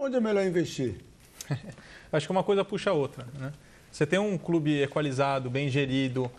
Onde é melhor investir? Acho que uma coisa puxa a outra, né? Você tem um clube equalizado, bem gerido,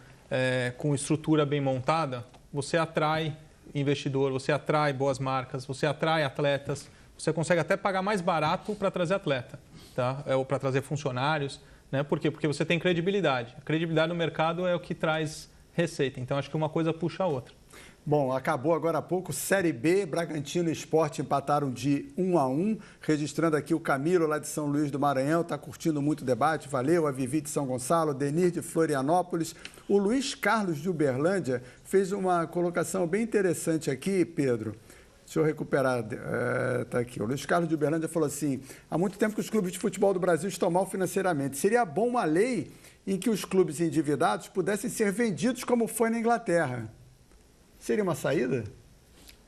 com estrutura bem montada, você atrai investidor, você atrai boas marcas, você atrai atletas, você consegue até pagar mais barato para trazer atleta, tá? Ou para trazer funcionários, né? Por quê? Porque você tem credibilidade. A credibilidade no mercado é o que traz receita. Então, acho que uma coisa puxa a outra. Bom, acabou agora há pouco, Série B, Bragantino e Sport empataram de 1-1, registrando aqui o Camilo lá de São Luís do Maranhão, está curtindo muito o debate, valeu, a Vivi de São Gonçalo, Denir de Florianópolis, o Luiz Carlos de Uberlândia fez uma colocação bem interessante aqui, Pedro, deixa eu recuperar, está aqui, o Luiz Carlos de Uberlândia falou assim, há muito tempo que os clubes de futebol do Brasil estão mal financeiramente, seria bom uma lei em que os clubes endividados pudessem ser vendidos como foi na Inglaterra. Seria uma saída?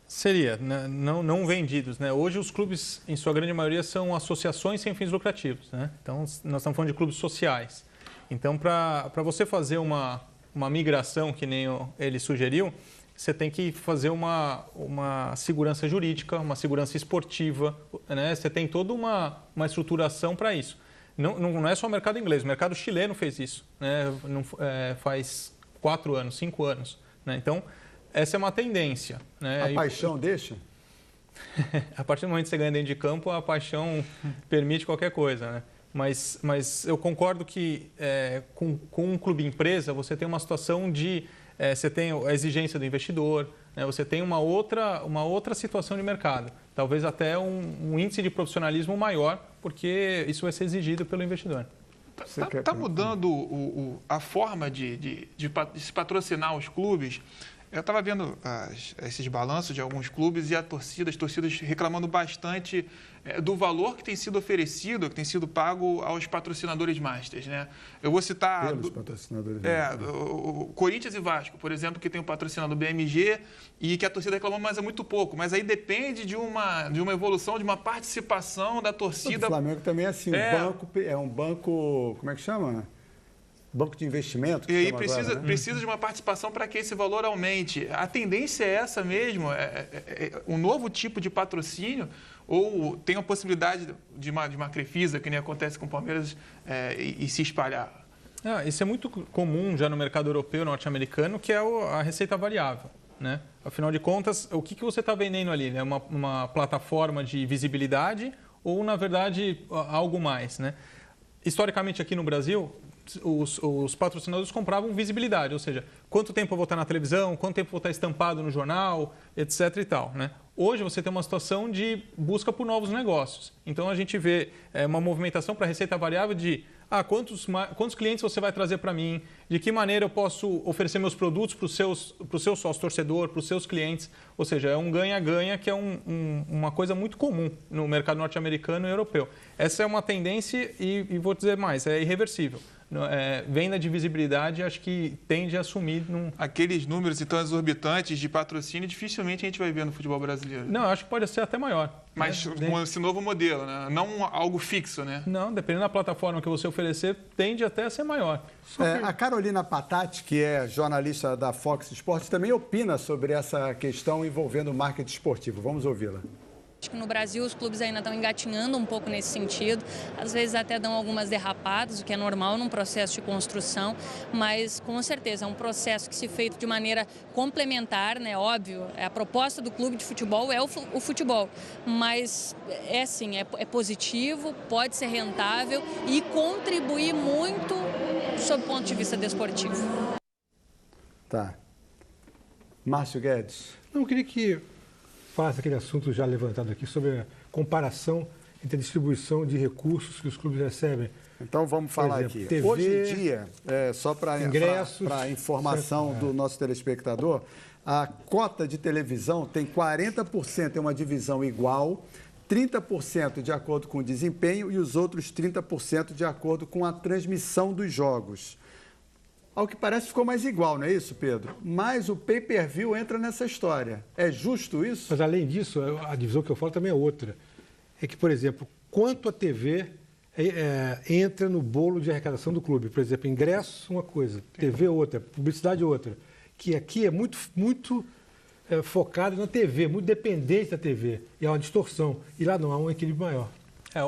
Seria, né? Não vendidos, né? Hoje os clubes, em sua grande maioria, são associações sem fins lucrativos, né? Então, nós estamos falando de clubes sociais. Então, para você fazer uma migração, que nem ele sugeriu, você tem que fazer uma segurança jurídica, uma segurança esportiva, né? Você tem toda uma estruturação para isso. Não é só o mercado inglês, o mercado chileno fez isso, né? Faz 4 anos, 5 anos, né? Então, essa é uma tendência, né? A paixão deixa? A partir do momento que você ganha dentro de campo, a paixão permite qualquer coisa, né? Mas eu concordo que com um clube empresa, você tem uma situação de... você tem a exigência do investidor, né? Você tem uma outra situação de mercado. Talvez até um índice de profissionalismo maior, porque isso vai ser exigido pelo investidor. Está mudando a forma de se patrocinar os clubes. Eu estava vendo esses balanços de alguns clubes e as torcidas reclamando bastante do valor que tem sido oferecido, que tem sido pago aos patrocinadores masters, né? Eu vou citar... Pelos patrocinadores masters. O Corinthians e Vasco, por exemplo, que tem o patrocinador BMG e que a torcida reclamou, mas é muito pouco. Mas aí depende de uma evolução, de uma participação da torcida. O Flamengo também é assim, um banco, como é que chama? Banco de investimento. E aí precisa de uma participação para que esse valor aumente. A tendência é essa mesmo, um novo tipo de patrocínio, ou tem a possibilidade de uma Crefisa, que nem acontece com o Palmeiras, e se espalhar. Isso é muito comum já no mercado europeu, norte-americano, que é a receita variável, né? Afinal de contas, o que você está vendendo ali? Né? Uma plataforma de visibilidade ou, na verdade, algo mais, né? Historicamente, aqui no Brasil, os patrocinadores compravam visibilidade, ou seja, quanto tempo eu vou estar na televisão, quanto tempo eu vou estar estampado no jornal, etc. e tal, né? Hoje você tem uma situação de busca por novos negócios. Então a gente vê uma movimentação para a receita variável de quantos clientes você vai trazer para mim, de que maneira eu posso oferecer meus produtos para o seu sócio torcedor, para os seus clientes. Ou seja, é um ganha-ganha que é uma coisa muito comum no mercado norte-americano e europeu. Essa é uma tendência e vou dizer mais, é irreversível. Venda de visibilidade, acho que tende a assumir... Aqueles números então exorbitantes de patrocínio, dificilmente a gente vai ver no futebol brasileiro. Não, acho que pode ser até maior. Mas com esse novo modelo, né? Não algo fixo, né? Não, dependendo da plataforma que você oferecer, tende até a ser maior. A Carolina Patati, que é jornalista da Fox Sports, também opina sobre essa questão envolvendo o marketing esportivo. Vamos ouvi-la. Acho que no Brasil os clubes ainda estão engatinhando um pouco nesse sentido, às vezes até dão algumas derrapadas, o que é normal num processo de construção, mas com certeza é um processo que se feito de maneira complementar, né? Óbvio, a proposta do clube de futebol é o futebol, mas é positivo, pode ser rentável e contribuir muito sob o ponto de vista desportivo. Tá. Márcio Guedes. Eu queria que faça aquele assunto já levantado aqui sobre a comparação entre a distribuição de recursos que os clubes recebem. Então vamos falar aqui. TV, hoje em dia, só para informação do nosso telespectador, a cota de televisão tem 40% em uma divisão igual, 30% de acordo com o desempenho e os outros 30% de acordo com a transmissão dos jogos. Ao que parece ficou mais igual, não é isso, Pedro? Mas o pay-per-view entra nessa história. É justo isso? Mas além disso, a divisão que eu falo também é outra. É que, por exemplo, quanto a TV entra no bolo de arrecadação do clube. Por exemplo, ingresso, uma coisa, TV outra, publicidade outra. Que aqui é muito focado na TV, muito dependente da TV. E há uma distorção. E lá não, há um equilíbrio maior.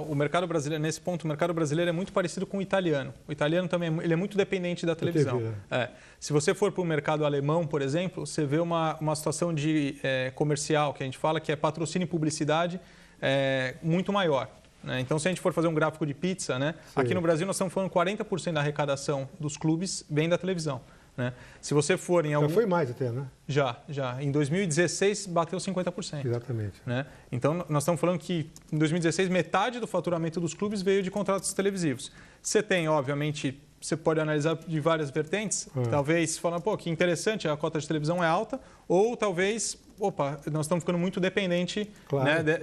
O mercado brasileiro, nesse ponto, o mercado brasileiro é muito parecido com o italiano. O italiano também ele é muito dependente da televisão. TV, Se você for para o mercado alemão, por exemplo, você vê uma situação de comercial, que a gente fala que é patrocínio e publicidade muito maior. Né? Então, se a gente for fazer um gráfico de pizza, né? Aqui no Brasil nós estamos falando 40% da arrecadação dos clubes vem da televisão. Né? Se você for em algum... Já foi mais até, né? Já. Em 2016 bateu 50%. Exatamente. Né? Então, nós estamos falando que em 2016 metade do faturamento dos clubes veio de contratos televisivos. Você tem, obviamente, você pode analisar de várias vertentes. Talvez falando, que interessante, a cota de televisão é alta, ou talvez, nós estamos ficando muito dependente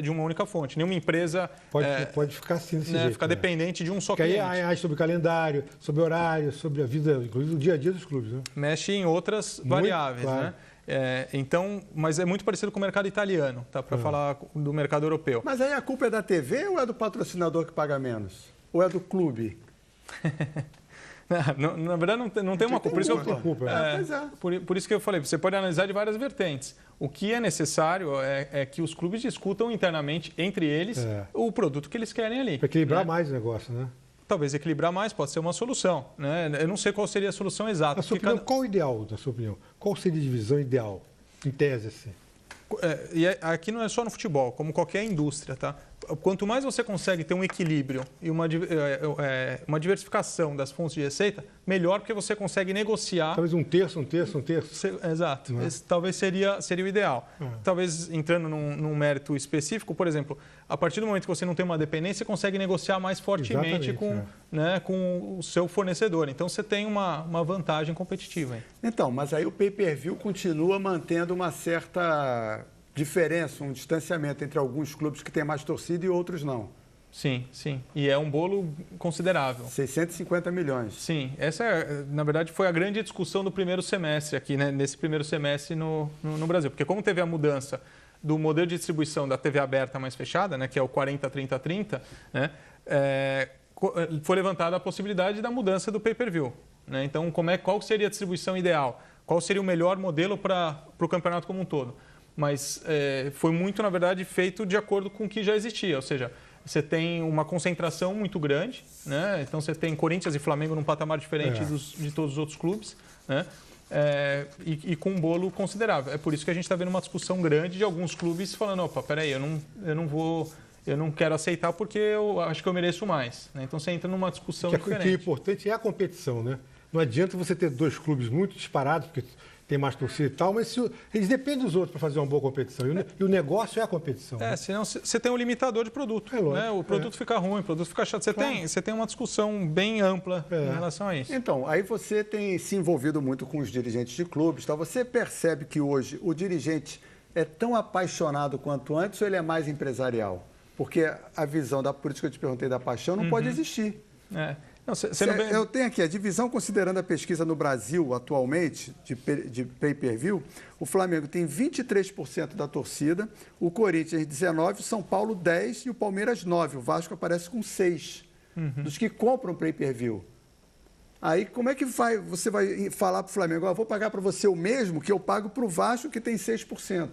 de uma única fonte. Nenhuma empresa pode ficar assim desse jeito. Ficar dependente de um só cliente. Porque aí sobre calendário, sobre horário, sobre a vida, inclusive o dia a dia dos clubes. Né? Mexe em outras variáveis, claro. Né? Então, mas é muito parecido com o mercado italiano, tá? Para falar do mercado europeu. Mas aí a culpa é da TV ou é do patrocinador que paga menos? Ou é do clube? Na verdade, não tem uma culpa. Por isso que eu falei, você pode analisar de várias vertentes. O que é necessário é que os clubes discutam internamente, entre eles, o produto que eles querem ali. Para equilibrar mais o negócio, né? Talvez equilibrar mais, pode ser uma solução. Né? Eu não sei qual seria a solução exata. Na sua opinião, qual o ideal, na sua opinião? Qual seria a divisão ideal, em tese, assim? E aqui não é só no futebol, como qualquer indústria, tá? Quanto mais você consegue ter um equilíbrio e uma diversificação das fontes de receita, melhor, porque você consegue negociar... Talvez um terço. Exato. Esse talvez seria o ideal. Talvez entrando num mérito específico, por exemplo, a partir do momento que você não tem uma dependência, você consegue negociar mais fortemente com o seu fornecedor. Então, você tem uma vantagem competitiva. Hein? Então, mas aí o pay-per-view continua mantendo uma certa... diferença, um distanciamento entre alguns clubes que têm mais torcida e outros não. Sim. E é um bolo considerável. 650 milhões. Sim. Essa, na verdade, foi a grande discussão do primeiro semestre aqui, né? Nesse primeiro semestre no Brasil. Porque como teve a mudança do modelo de distribuição da TV aberta mais fechada, né? Que é o 40-30-30, né? Foi levantada a possibilidade da mudança do pay-per-view. Né? Então, qual seria a distribuição ideal? Qual seria o melhor modelo para o campeonato como um todo? Mas foi muito, na verdade, feito de acordo com o que já existia. Ou seja, você tem uma concentração muito grande, né? Então você tem Corinthians e Flamengo num patamar diferente de todos os outros clubes, né? E com um bolo considerável. É por isso que a gente está vendo uma discussão grande de alguns clubes falando, peraí, eu não quero aceitar porque eu acho que eu mereço mais. Né? Então você entra numa discussão diferente. O que é importante é a competição, né? Não adianta você ter dois clubes muito disparados, porque tem mais torcida e tal, mas eles dependem dos outros para fazer uma boa competição. E o negócio é a competição. Senão você tem um limitador de produto. Né? O produto fica ruim, o produto fica chato. Você tem uma discussão bem ampla em relação a isso. Então, aí você tem se envolvido muito com os dirigentes de clubes. Então você percebe que hoje o dirigente é tão apaixonado quanto antes ou ele é mais empresarial? Porque a visão por isso que eu te perguntei da paixão, não pode existir. Eu tenho aqui a divisão, considerando a pesquisa no Brasil atualmente, de pay-per-view, o Flamengo tem 23% da torcida, o Corinthians 19%, o São Paulo 10% e o Palmeiras 9%. O Vasco aparece com 6% dos que compram pay-per-view. Aí como é que você vai falar para o Flamengo, eu vou pagar para você o mesmo que eu pago para o Vasco, que tem 6%?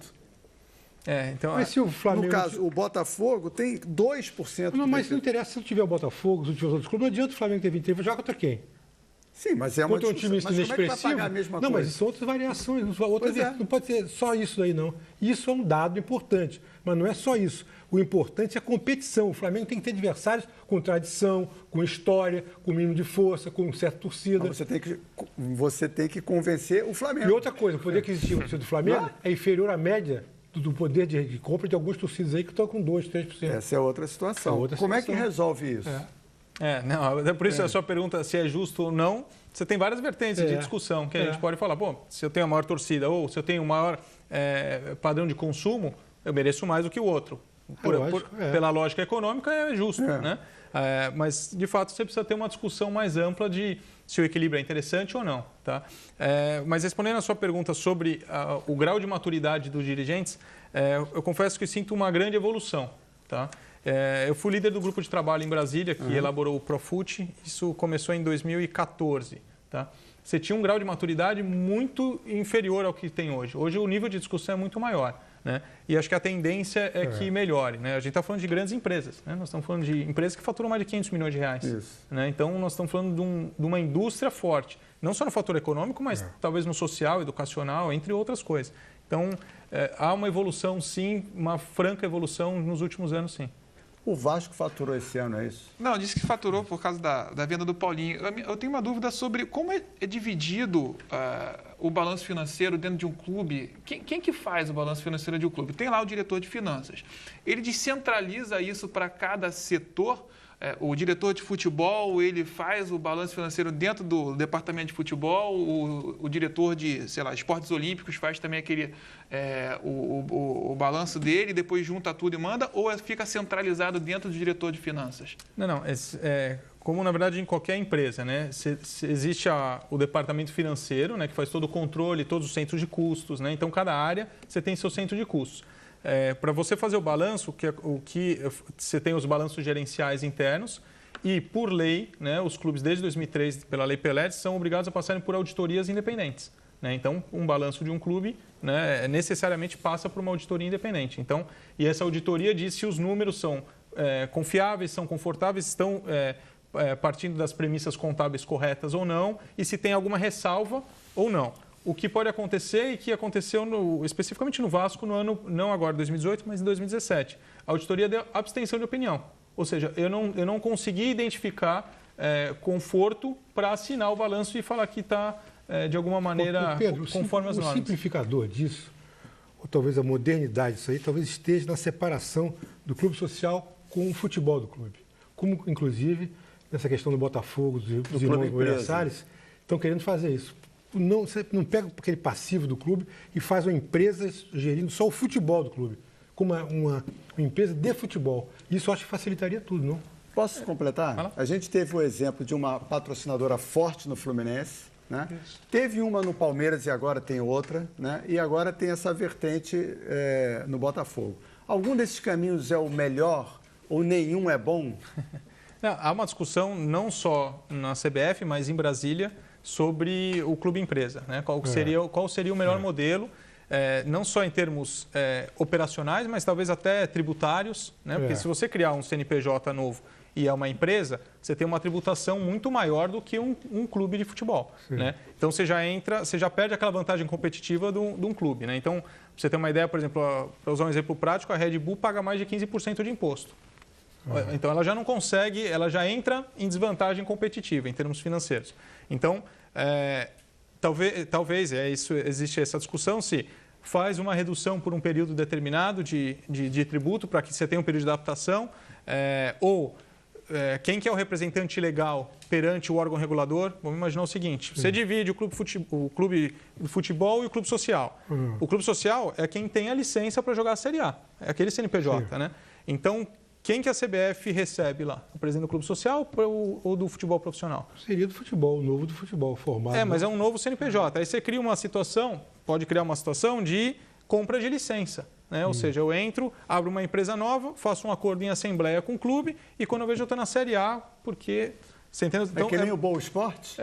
Então, mas se o Flamengo... No caso, o Botafogo tem 2%. Mas se não interessa, se não tiver o Botafogo, se não tiver os outros clubes, não adianta o Flamengo ter 23%, vai jogar contra quem? Sim, mas é uma contra um time inexpressivo. Como é que vai pagar a mesma coisa? Mas são outras variações, não pode ser só isso daí, não. Isso é um dado importante, mas não é só isso. O importante é a competição. O Flamengo tem que ter adversários com tradição, com história, com mínimo de força, com certa torcida. Mas você tem que convencer o Flamengo. E outra coisa, o poder que existe do Flamengo é inferior à média do poder de compra de algumas torcidas aí que estão com 2%, 3%. Essa é outra situação. Como é que resolve isso? É por isso a sua pergunta se é justo ou não. Você tem várias vertentes de discussão que a gente pode falar. Se eu tenho a maior torcida ou se eu tenho o maior padrão de consumo, eu mereço mais do que o outro. Pela lógica econômica é justo, né? Mas, de fato, você precisa ter uma discussão mais ampla de se o equilíbrio é interessante ou não. Tá? Mas respondendo a sua pergunta sobre o grau de maturidade dos dirigentes, eu confesso que sinto uma grande evolução. Tá? Eu fui líder do grupo de trabalho em Brasília, que elaborou o Profut. Isso começou em 2014. Tá? Você tinha um grau de maturidade muito inferior ao que tem hoje. Hoje o nível de discussão é muito maior. né? E acho que a tendência é que melhore, né? A gente está falando de grandes empresas, né? Nós estamos falando de empresas que faturam mais de 500 milhões de reais. Isso. Né? Então, nós estamos falando de uma indústria forte, não só no fator econômico, mas talvez no social, educacional, entre outras coisas. Então, há uma evolução, sim, uma franca evolução nos últimos anos, sim. O Vasco faturou esse ano, é isso? Não, disse que faturou por causa da venda do Paulinho. Eu tenho uma dúvida sobre como é dividido o balanço financeiro dentro de um clube. Quem que faz o balanço financeiro de um clube? Tem lá o diretor de finanças. Ele descentraliza isso para cada setor. O diretor de futebol, ele faz o balanço financeiro dentro do departamento de futebol, o diretor de, sei lá, esportes olímpicos faz também aquele, o balanço dele, depois junta tudo e manda, ou fica centralizado dentro do diretor de finanças? Não. Como, na verdade, em qualquer empresa, né? Existe o departamento financeiro, né, que faz todo o controle, todos os centros de custos, né? Então, cada área você tem seu centro de custos. Para você fazer o balanço, você tem os balanços gerenciais internos e, por lei, né, os clubes desde 2003, pela Lei Pelé, são obrigados a passarem por auditorias independentes. Né? Então, um balanço de um clube, né, necessariamente passa por uma auditoria independente. Então, e essa auditoria diz se os números são confiáveis, são confortáveis, estão partindo das premissas contábeis corretas ou não, e se tem alguma ressalva ou não. O que pode acontecer e que aconteceu especificamente no Vasco no ano, não agora 2018, mas em 2017. A auditoria deu abstenção de opinião. Ou seja, eu não consegui identificar conforto para assinar o balanço e falar que está, de alguma maneira, Pedro, conforme as normas. O simplificador disso, ou talvez a modernidade disso aí, talvez esteja na separação do clube social com o futebol do clube. Como, inclusive, nessa questão do Botafogo, dos irmãos Buenos Aires, estão querendo fazer isso. Você não pega aquele passivo do clube e faz uma empresa gerindo só o futebol do clube, como uma empresa de futebol. Isso eu acho que facilitaria tudo, não? Posso completar? A gente teve o exemplo de uma patrocinadora forte no Fluminense, né? Teve uma no Palmeiras e agora tem outra, né? E agora tem essa vertente no Botafogo. Algum desses caminhos é o melhor ou nenhum é bom? Há uma discussão não só na CBF, mas em Brasília, sobre o clube empresa, né? Qual seria o melhor modelo, não só em termos operacionais, mas talvez até tributários, né? Porque se você criar um CNPJ novo e é uma empresa, você tem uma tributação muito maior do que um clube de futebol, né? Então você já perde aquela vantagem competitiva de um clube, né? Então, pra você ter uma ideia, por exemplo, para usar um exemplo prático, a Red Bull paga mais de 15% de imposto. Então ela já não consegue, ela já entra em desvantagem competitiva em termos financeiros. Então, talvez existe essa discussão se faz uma redução por um período determinado de tributo para que você tenha um período de adaptação, quem que é o representante legal perante o órgão regulador? Vamos imaginar o seguinte, você divide o clube de futebol e o clube social. O clube social é quem tem a licença para jogar a Série A, é aquele CNPJ, né? Então, quem que a CBF recebe lá? O presidente do clube social ou do futebol profissional? Seria do futebol, o novo do futebol, formado. Mas é um novo CNPJ. Aí você cria pode criar uma situação de compra de licença. Né? Ou seja, eu abro uma empresa nova, faço um acordo em assembleia com o clube e quando eu vejo eu estou na Série A, porque... Você entende? Então, que nem o Boa Esporte?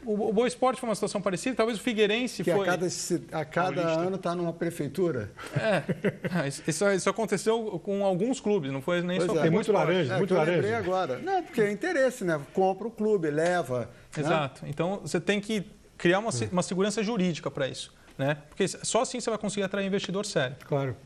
O Boa Esporte foi uma situação parecida, talvez o Figueirense que a cada ano está numa prefeitura. Isso aconteceu com alguns clubes, não foi nem só... Tem muito laranja, muito laranja. Eu lembrei agora. Não, porque é interesse, né? Compra o clube, leva. Exato. Né? Então, você tem que criar uma segurança jurídica para isso, né? Porque só assim você vai conseguir atrair investidor sério. Claro.